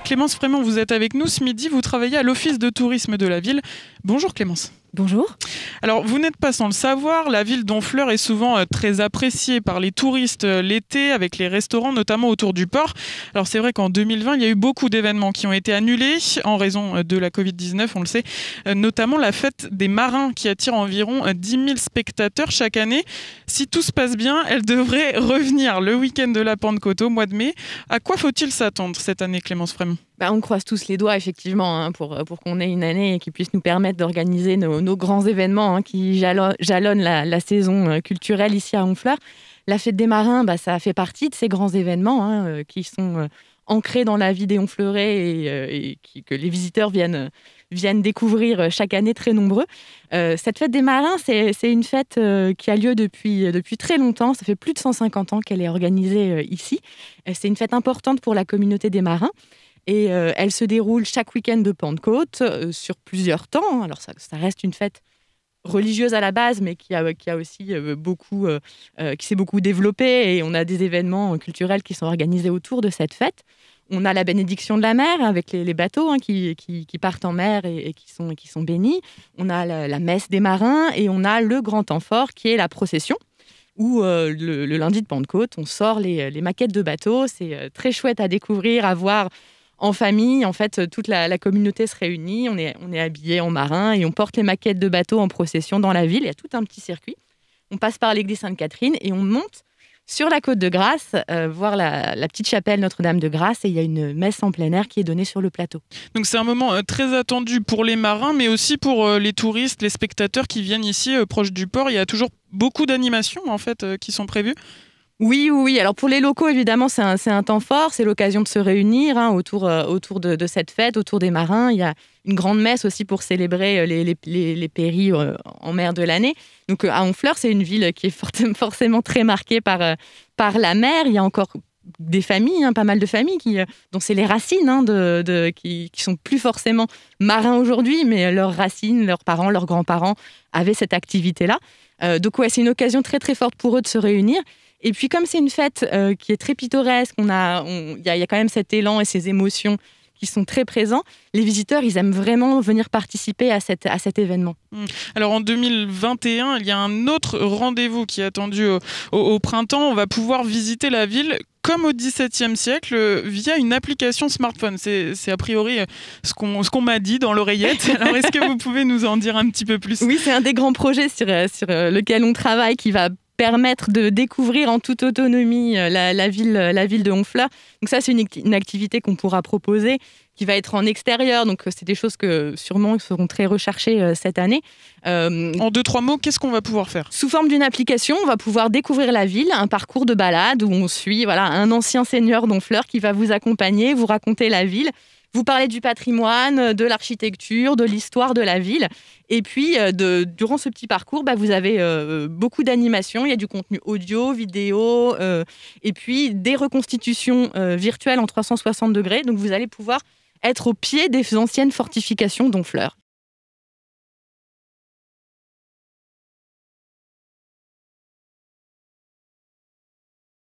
Clémence Frémont, vous êtes avec nous ce midi, vous travaillez à l'Office de tourisme de la ville. Bonjour Clémence. Bonjour. Alors, vous n'êtes pas sans le savoir, la ville d'Honfleur est souvent très appréciée par les touristes l'été, avec les restaurants, notamment autour du port. Alors, c'est vrai qu'en 2020, il y a eu beaucoup d'événements qui ont été annulés en raison de la Covid-19, on le sait, notamment la fête des marins qui attire environ 10 000 spectateurs chaque année. Si tout se passe bien, elle devrait revenir le week-end de la Pentecôte au mois de mai. À quoi faut-il s'attendre cette année, Clémence Frémont ? On croise tous les doigts, effectivement, pour qu'on ait une année qui puisse nous permettre d'organiser nos grands événements qui jalonnent la saison culturelle ici à Honfleur. La fête des marins, ça fait partie de ces grands événements qui sont ancrés dans la vie des Honfleurais et que les visiteurs viennent découvrir chaque année, très nombreux. Cette fête des marins, c'est une fête qui a lieu depuis très longtemps. Ça fait plus de 150 ans qu'elle est organisée ici. C'est une fête importante pour la communauté des marins. Et elle se déroule chaque week-end de Pentecôte sur plusieurs temps. Alors ça reste une fête religieuse à la base, mais qui a aussi qui s'est beaucoup développée. Et on a des événements culturels qui sont organisés autour de cette fête. On a la bénédiction de la mer avec les bateaux qui partent en mer et qui sont bénis. On a la messe des marins et on a le grand temps fort qui est la procession. Où le lundi de Pentecôte, on sort les maquettes de bateaux. C'est très chouette à découvrir, à voir en famille. En fait, toute la communauté se réunit. On est habillés en marin et on porte les maquettes de bateaux en procession dans la ville. Il y a tout un petit circuit. On passe par l'église Sainte-Catherine et on monte sur la côte de Grasse, voir la petite chapelle Notre-Dame de Grasse. Et il y a une messe en plein air qui est donnée sur le plateau. Donc c'est un moment très attendu pour les marins, mais aussi pour les touristes, les spectateurs qui viennent ici proche du port. Il y a toujours beaucoup d'animations en fait qui sont prévues. Oui. Alors pour les locaux, évidemment, c'est un temps fort. C'est l'occasion de se réunir autour de cette fête, autour des marins. Il y a une grande messe aussi pour célébrer les péris en mer de l'année. Donc à Honfleur, c'est une ville qui est forcément très marquée par la mer. Il y a encore des familles, pas mal de familles dont c'est les racines, qui sont plus forcément marins aujourd'hui, mais leurs racines, leurs parents, leurs grands-parents avaient cette activité-là. Donc c'est une occasion très très forte pour eux de se réunir. Et puis comme c'est une fête qui est très pittoresque, il y a quand même cet élan et ces émotions qui sont très présents. Les visiteurs, ils aiment vraiment venir participer à cet événement. Alors en 2021, il y a un autre rendez-vous qui est attendu au printemps. On va pouvoir visiter la ville comme au XVIIe siècle via une application smartphone. C'est a priori ce qu'on m'a dit dans l'oreillette. Alors est-ce que vous pouvez nous en dire un petit peu plus ? Oui, c'est un des grands projets sur lequel on travaille qui va permettre de découvrir en toute autonomie la ville de Honfleur. Donc ça, c'est une activité qu'on pourra proposer, qui va être en extérieur. Donc c'est des choses que sûrement seront très recherchées cette année. En 2-3 mots, qu'est-ce qu'on va pouvoir faire ? Sous forme d'une application, on va pouvoir découvrir la ville, un parcours de balade où on suit un ancien seigneur d'Honfleur qui va vous accompagner, vous raconter la ville. Vous parlez du patrimoine, de l'architecture, de l'histoire de la ville. Et puis, durant ce petit parcours, vous avez beaucoup d'animations. Il y a du contenu audio, vidéo, et puis des reconstitutions virtuelles en 360 degrés. Donc, vous allez pouvoir être au pied des anciennes fortifications d'Honfleur.